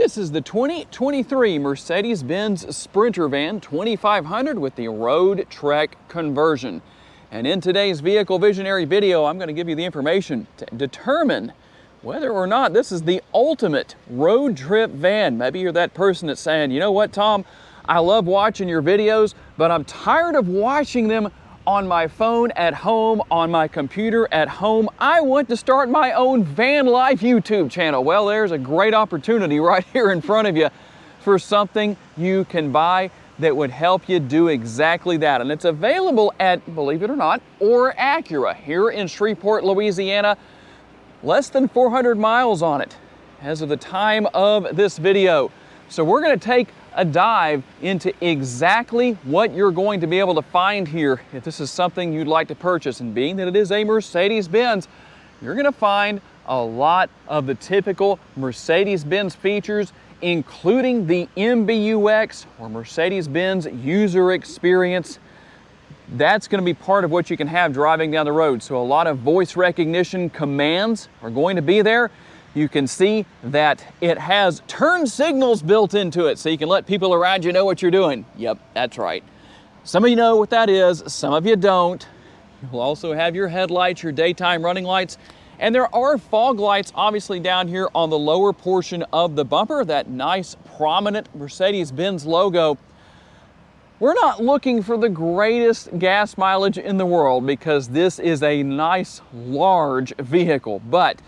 This is the 2023 Mercedes Benz Sprinter van 2500 with the Roadtrek conversion. And in today's Vehicle Visionary video, I'm going to give you the information to determine whether or not this is the ultimate road trip van. Maybe you're that person that's saying, you know what, Tom, I love watching your videos, but I'm tired of watching them on my phone at home, on my computer at home. I want to start my own van life YouTube channel. Well, there's a great opportunity right here in front of you for something you can buy that would help you do exactly that. And it's available at, believe it or not, or Acura here in Shreveport, Louisiana. Less than 400 miles on it as of the time of this video. So we're going to take a dive into exactly what you're going to be able to find here if this is something you'd like to purchase. And being that it is a Mercedes-Benz, you're going to find a lot of the typical Mercedes-Benz features, including the MBUX or Mercedes-Benz user experience. That's going to be part of what you can have driving down the road. So a lot of voice recognition commands are going to be there. You can see that it has turn signals built into it, so you can let people around you know what you're doing. Yep, that's right. Some of you know what that is, some of you don't. You'll also have your headlights, your daytime running lights, and there are fog lights obviously down here on the lower portion of the bumper, that nice prominent Mercedes-Benz logo. We're not looking for the greatest gas mileage in the world because this is a nice large vehicle, but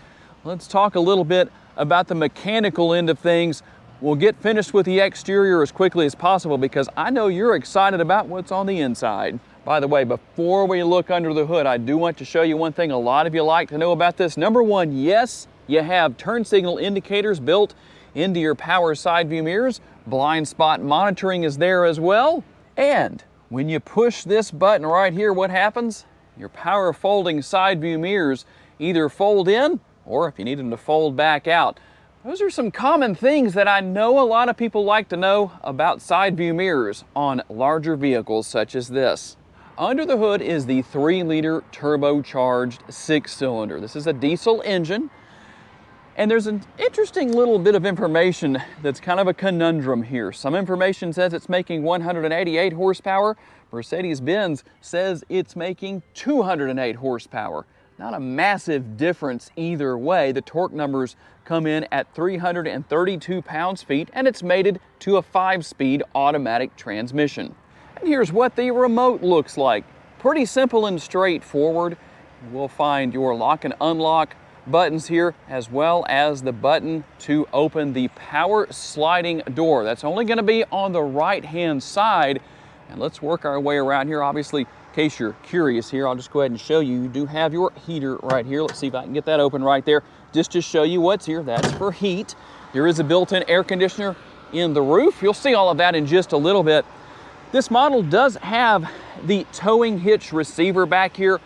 let's talk a little bit about the mechanical end of things. We'll get finished with the exterior as quickly as possible because I know you're excited about what's on the inside. By the way, before we look under the hood, I do want to show you one thing a lot of you like to know about this. Number one, yes, you have turn signal indicators built into your power side view mirrors. Blind spot monitoring is there as well. And when you push this button right here, what happens? Your power folding side view mirrors either fold in, or if you need them to fold back out. Those are some common things that I know a lot of people like to know about side view mirrors on larger vehicles such as this. Under the hood is the 3-liter turbocharged 6-cylinder. This is a diesel engine, and there's an interesting little bit of information that's kind of a conundrum here. Some information says it's making 188 horsepower. Mercedes-Benz says it's making 208 horsepower. Not a massive difference either way. The torque numbers come in at 332 pounds-feet, and it's mated to a 5-speed automatic transmission. And here's what the remote looks like. Pretty simple and straightforward. We'll find your lock and unlock buttons here, as well as the button to open the power sliding door. That's only going to be on the right-hand side. And let's work our way around here. Obviously, in case you're curious here, I'll just go ahead and show you. You do have your heater right here. Let's see if I can get that open right there. Just to show you what's here, that's for heat. There is a built-in air conditioner in the roof. You'll see all of that in just a little bit. This model does have the towing hitch receiver back here.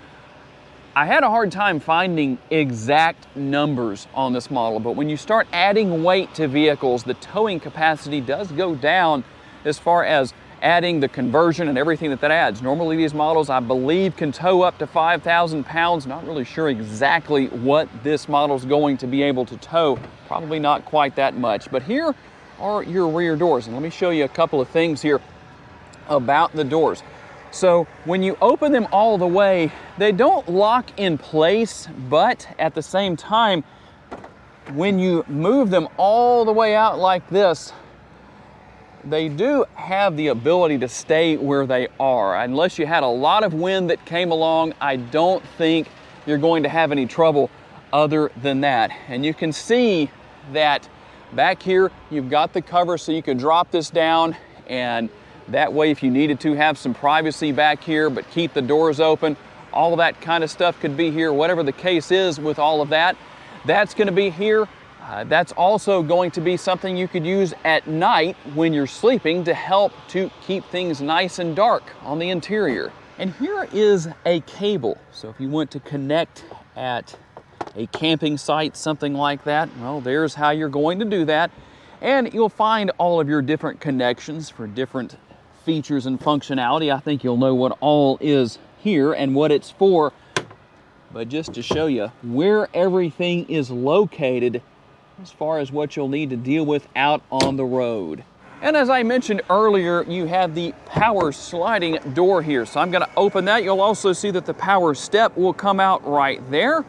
I had a hard time finding exact numbers on this model, but when you start adding weight to vehicles, the towing capacity does go down as far as adding the conversion and everything that adds. Normally these models, I believe, can tow up to 5,000 pounds. Not really sure exactly what this model is going to be able to tow. Probably not quite that much. But here are your rear doors. And let me show you a couple of things here about the doors. So when you open them all the way, they don't lock in place, but at the same time, when you move them all the way out like this, they do have the ability to stay where they are. Unless you had a lot of wind that came along, I don't think you're going to have any trouble other than that. And you can see that back here, you've got the cover so you could drop this down, and that way if you needed to have some privacy back here but keep the doors open, all of that kind of stuff could be here. Whatever the case is with all of that, that's going to be here. That's also going to be something you could use at night when you're sleeping to help to keep things nice and dark on the interior. And here is a cable. So if you want to connect at a camping site, something like that, well, there's how you're going to do that. And you'll find all of your different connections for different features and functionality. I think you'll know what all is here and what it's for. But just to show you where everything is located, as far as what you'll need to deal with out on the road. And as I mentioned earlier, you have the power sliding door here. So I'm going to open that. You'll also see that the power step will come out right there.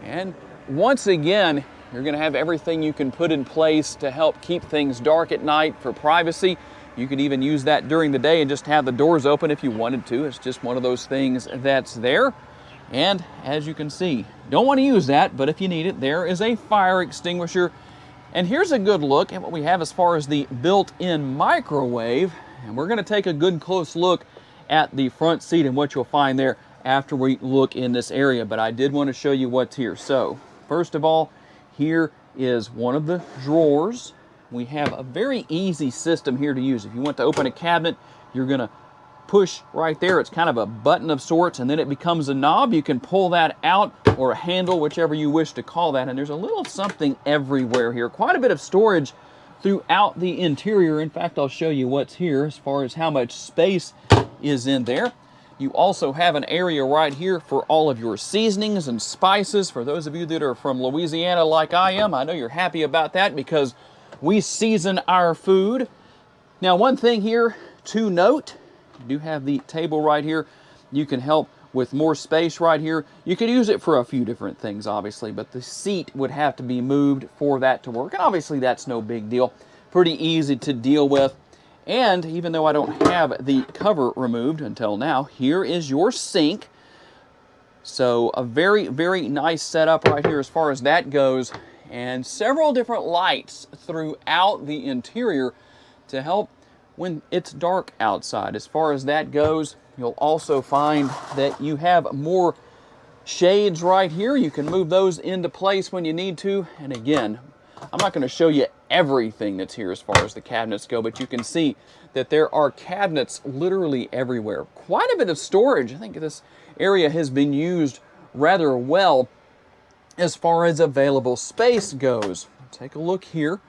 And once again, you're going to have everything you can put in place to help keep things dark at night for privacy. You could even use that during the day and just have the doors open if you wanted to. It's just one of those things that's there. And as you can see, don't want to use that, but if you need it, there is a fire extinguisher. And here's a good look at what we have as far as the built-in microwave. And we're going to take a good close look at the front seat and what you'll find there after we look in this area. But I did want to show you what's here. So first of all, here is one of the drawers. We have a very easy system here to use. If you want to open a cabinet, you're going to push right there. It's kind of a button of sorts, and then it becomes a knob. You can pull that out, or a handle, whichever you wish to call that. And there's a little something everywhere here. Quite a bit of storage throughout the interior. In fact, I'll show you what's here as far as how much space is in there. You also have an area right here for all of your seasonings and spices. For those of you that are from Louisiana like I am, I know you're happy about that because we season our food. Now, one thing here to note, you do have the table right here. You can help with more space right here. You could use it for a few different things, obviously, but the seat would have to be moved for that to work. And obviously, that's no big deal. Pretty easy to deal with. And even though I don't have the cover removed until now, here is your sink. So a very, very nice setup right here as far as that goes. And several different lights throughout the interior to help when it's dark outside. As far as that goes, you'll also find that you have more shades right here. You can move those into place when you need to. And again, I'm not going to show you everything that's here as far as the cabinets go, but you can see that there are cabinets literally everywhere. Quite a bit of storage. I think this area has been used rather well as far as available space goes. Take a look here.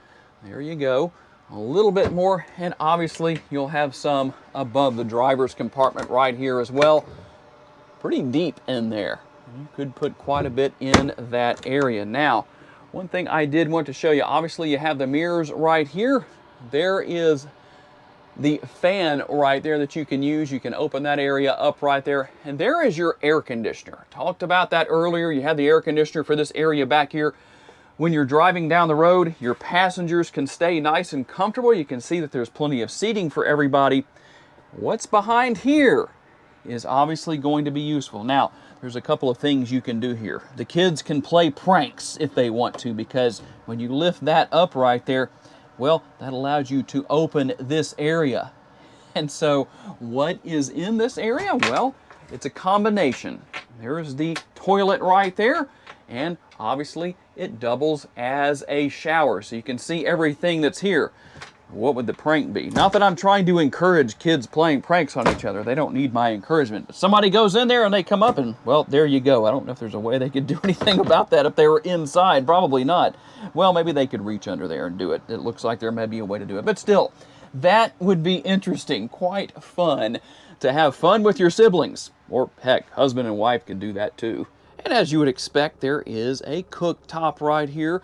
There you go. A little bit more, and obviously you'll have some above the driver's compartment right here as well. Pretty deep in there. You could put quite a bit in that area. Now, one thing I did want to show you, obviously you have the mirrors right here. There is the fan right there that you can use. You can open that area up right there. And there is your air conditioner. Talked about that earlier. You have the air conditioner for this area back here. When you're driving down the road, your passengers can stay nice and comfortable. You can see that there's plenty of seating for everybody. What's behind here is obviously going to be useful. Now, there's a couple of things you can do here. The kids can play pranks if they want to, because when you lift that up right there, well, that allows you to open this area. And so what is in this area? Well, it's a combination. There's the toilet right there, and obviously it doubles as a shower, so you can see everything that's here. What would the prank be? Not that I'm trying to encourage kids playing pranks on each other. They don't need my encouragement. But somebody goes in there and they come up and, well, there you go. I don't know if there's a way they could do anything about that if they were inside. Probably not. Well, maybe they could reach under there and do it. It looks like there may be a way to do it. But still, that would be interesting. Quite fun to have fun with your siblings. Or, heck, husband and wife can do that too. And as you would expect, there is a cooktop right here.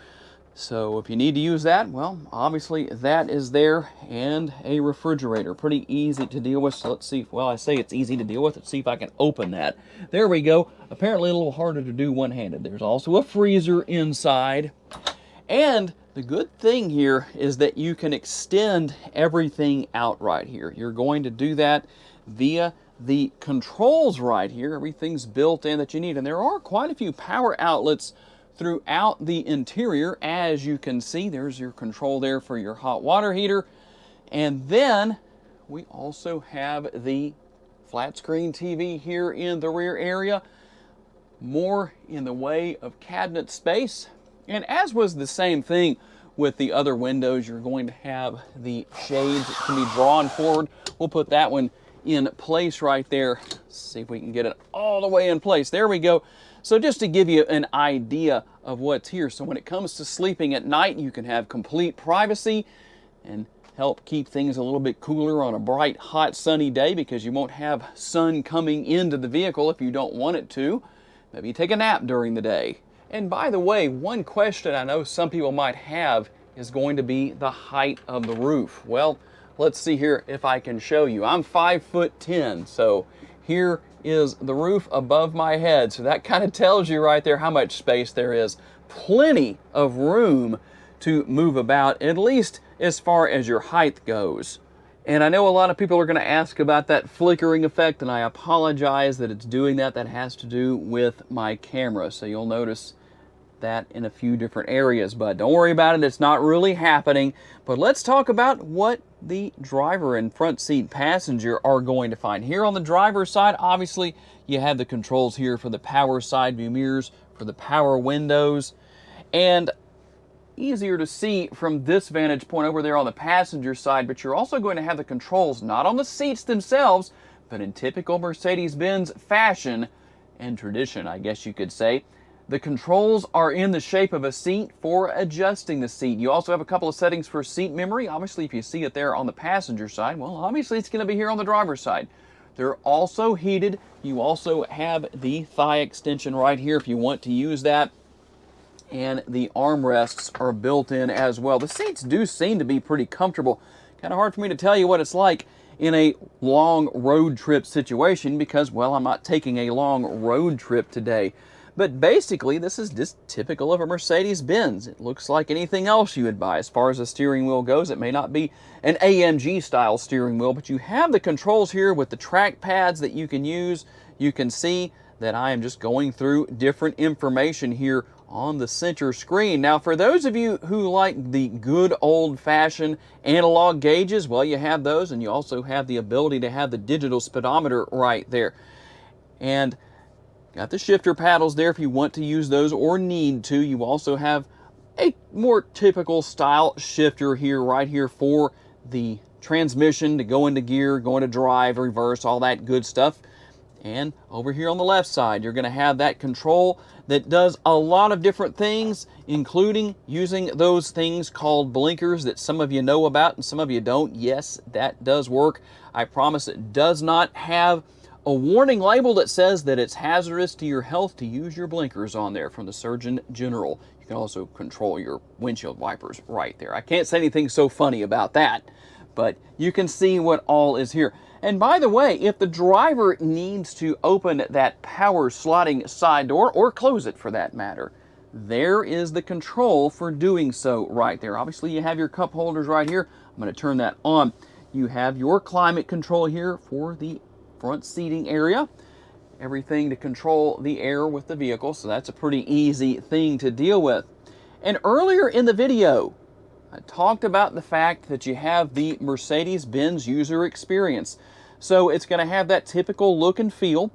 So if you need to use that, well, obviously that is there, and a refrigerator. Pretty easy to deal with. So let's see. Well, I say it's easy to deal with. Let's see if I can open that. There we go. Apparently a little harder to do one-handed. There's also a freezer inside. And the good thing here is that you can extend everything out right here. You're going to do that via the controls right here. Everything's built in that you need. And there are quite a few power outlets throughout the interior. As you can see, there's your control there for your hot water heater. And then we also have the flat screen TV here in the rear area. More in the way of cabinet space. And as was the same thing with the other windows, you're going to have the shades that can be drawn forward. We'll put that one in place right there. Let's see if we can get it all the way in place. There we go. So just to give you an idea of what's here. So when it comes to sleeping at night, you can have complete privacy and help keep things a little bit cooler on a bright, hot, sunny day, because you won't have sun coming into the vehicle if you don't want it to. Maybe you take a nap during the day. And by the way, one question I know some people might have is going to be the height of the roof. Well, let's see here if I can show you. I'm 5'10", so here is the roof above my head. So that kind of tells you right there how much space there is. Plenty of room to move about, at least as far as your height goes. And I know a lot of people are going to ask about that flickering effect, and I apologize that it's doing that. That has to do with my camera. So you'll notice that in a few different areas, but don't worry about it. It's not really happening. But let's talk about what the driver and front seat passenger are going to find. Here on the driver's side, obviously, you have the controls here for the power side view mirrors, for the power windows, and easier to see from this vantage point over there on the passenger side, but you're also going to have the controls not on the seats themselves, but in typical Mercedes-Benz fashion and tradition, I guess you could say. The controls are in the shape of a seat for adjusting the seat. You also have a couple of settings for seat memory. Obviously, if you see it there on the passenger side, well, obviously it's going to be here on the driver's side. They're also heated. You also have the thigh extension right here if you want to use that. And the armrests are built in as well. The seats do seem to be pretty comfortable. Kind of hard for me to tell you what it's like in a long road trip situation because, well, I'm not taking a long road trip today. But basically, this is just typical of a Mercedes-Benz. It looks like anything else you would buy. As far as the steering wheel goes, it may not be an AMG-style steering wheel, but you have the controls here with the track pads that you can use. You can see that I am just going through different information here on the center screen. Now, for those of you who like the good old-fashioned analog gauges, well, you have those, and you also have the ability to have the digital speedometer right there. And got the shifter paddles there if you want to use those or need to. You also have a more typical style shifter here, right here for the transmission to go into gear, go into drive, reverse, all that good stuff. And over here on the left side, you're going to have that control that does a lot of different things, including using those things called blinkers that some of you know about and some of you don't. Yes, that does work. I promise it does not have a warning label that says that it's hazardous to your health to use your blinkers on there from the Surgeon General. You can also control your windshield wipers right there. I can't say anything so funny about that, but you can see what all is here. And by the way, if the driver needs to open that power sliding side door, or close it for that matter, there is the control for doing so right there. Obviously, you have your cup holders right here. I'm going to turn that on. You have your climate control here for the front seating area. Everything to control the air with the vehicle, so that's a pretty easy thing to deal with. And earlier in the video, I talked about the fact that you have the Mercedes-Benz user experience. So it's going to have that typical look and feel.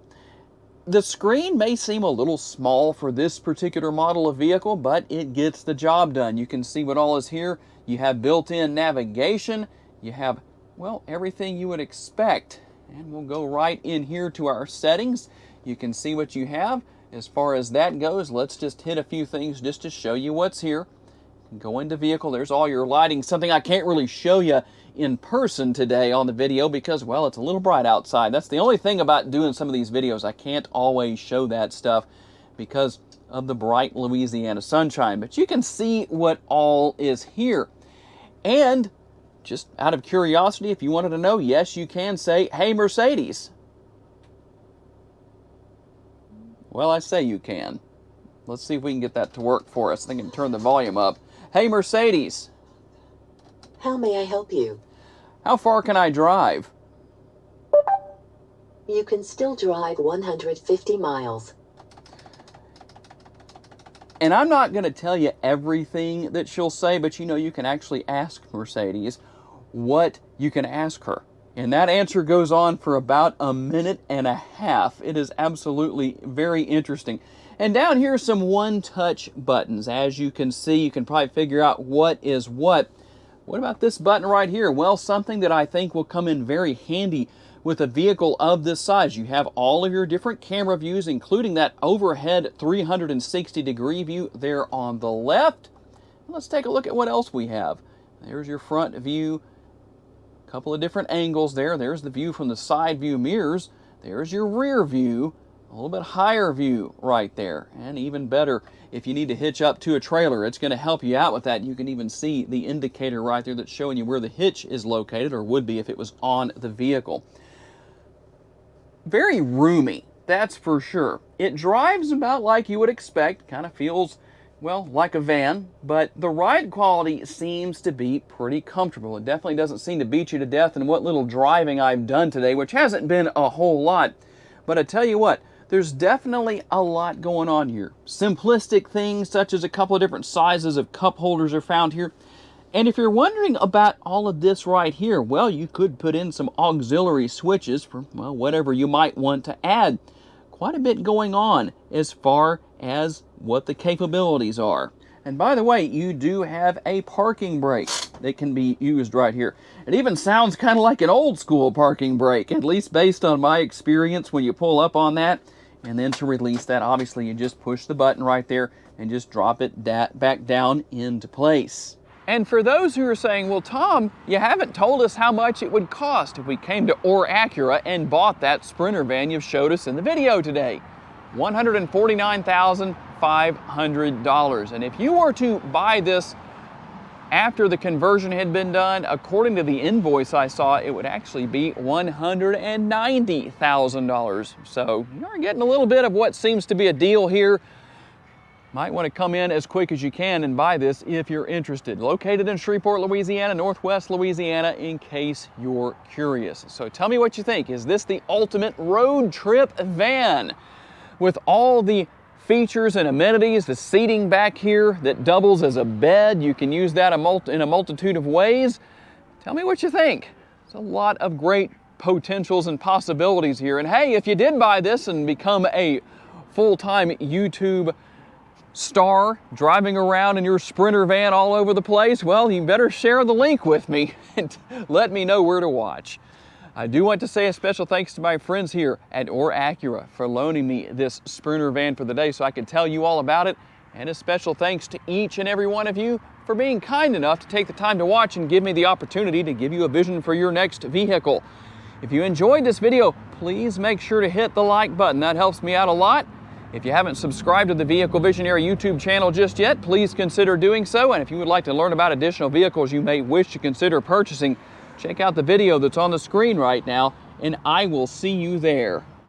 The screen may seem a little small for this particular model of vehicle, but it gets the job done. You can see what all is here. You have built-in navigation. You have, well, everything you would expect. And we'll go right in here to our settings. You can see what you have. As far as that goes, let's just hit a few things just to show you what's here. Go into vehicle, there's all your lighting, something I can't really show you in person today on the video because, well, it's a little bright outside. That's the only thing about doing some of these videos. I can't always show that stuff because of the bright Louisiana sunshine. But you can see what all is here. And just out of curiosity, if you wanted to know, yes, you can say, "Hey, Mercedes." Well, I say you can. Let's see if we can get that to work for us. I think I can turn the volume up. "Hey, Mercedes." How may I help you? "How far can I drive?" You can still drive 150 miles. And I'm not going to tell you everything that she'll say, but you know, you can actually ask Mercedes what you can ask her. And that answer goes on for about a minute and a half. It is absolutely very interesting. And down here are some one-touch buttons. As you can see, you can probably figure out what is what. What about this button right here? Well, something that I think will come in very handy with a vehicle of this size. You have all of your different camera views, including that overhead 360-degree view there on the left. Let's take a look at what else we have. There's your front view. Couple of different angles there. There's the view from the side view mirrors. There's your rear view a little bit higher view right there, and even better if you need to hitch up to a trailer. It's going to help you out with that. You can even see the indicator right there that's showing you where the hitch is located, or would be if it was on the vehicle. Very roomy, that's for sure. It drives about like you would expect, kind of feels, well, like a van, but the ride quality seems to be pretty comfortable. It definitely doesn't seem to beat you to death in what little driving I've done today, which hasn't been a whole lot. But I tell you what, there's definitely a lot going on here. Simplistic things such as a couple of different sizes of cup holders are found here. And if you're wondering about all of this right here, well, you could put in some auxiliary switches for, well, whatever you might want to add. Quite a bit going on as far as what the capabilities are. And by the way, you do have a parking brake that can be used right here. It even sounds kind of like an old school parking brake, at least based on my experience when you pull up on that. And then to release that, obviously you just push the button right there and just drop it back down into place. And for those who are saying, well, Tom, you haven't told us how much it would cost if we came to Acura and bought that Sprinter van you've showed us in the video today. $149,500. And if you were to buy this after the conversion had been done, according to the invoice I saw, it would actually be $190,000. So you're getting a little bit of what seems to be a deal here. Might want to come in as quick as you can and buy this if you're interested. Located in Shreveport, Louisiana, Northwest Louisiana, in case you're curious. So tell me what you think. Is this the ultimate road trip van? With all the features and amenities, the seating back here that doubles as a bed, you can use that in a multitude of ways. Tell me what you think. There's a lot of great potentials and possibilities here. And hey, if you did buy this and become a full-time YouTube star driving around in your Sprinter van all over the place, well, you better share the link with me and let me know where to watch. I do want to say a special thanks to my friends here at Acura for loaning me this Sprinter van for the day so I can tell you all about it. And a special thanks to each and every one of you for being kind enough to take the time to watch and give me the opportunity to give you a vision for your next vehicle. If you enjoyed this video, please make sure to hit the like button. That helps me out a lot. If you haven't subscribed to the Vehicle Visionary YouTube channel just yet, please consider doing so. And if you would like to learn about additional vehicles you may wish to consider purchasing, check out the video that's on the screen right now, and I will see you there.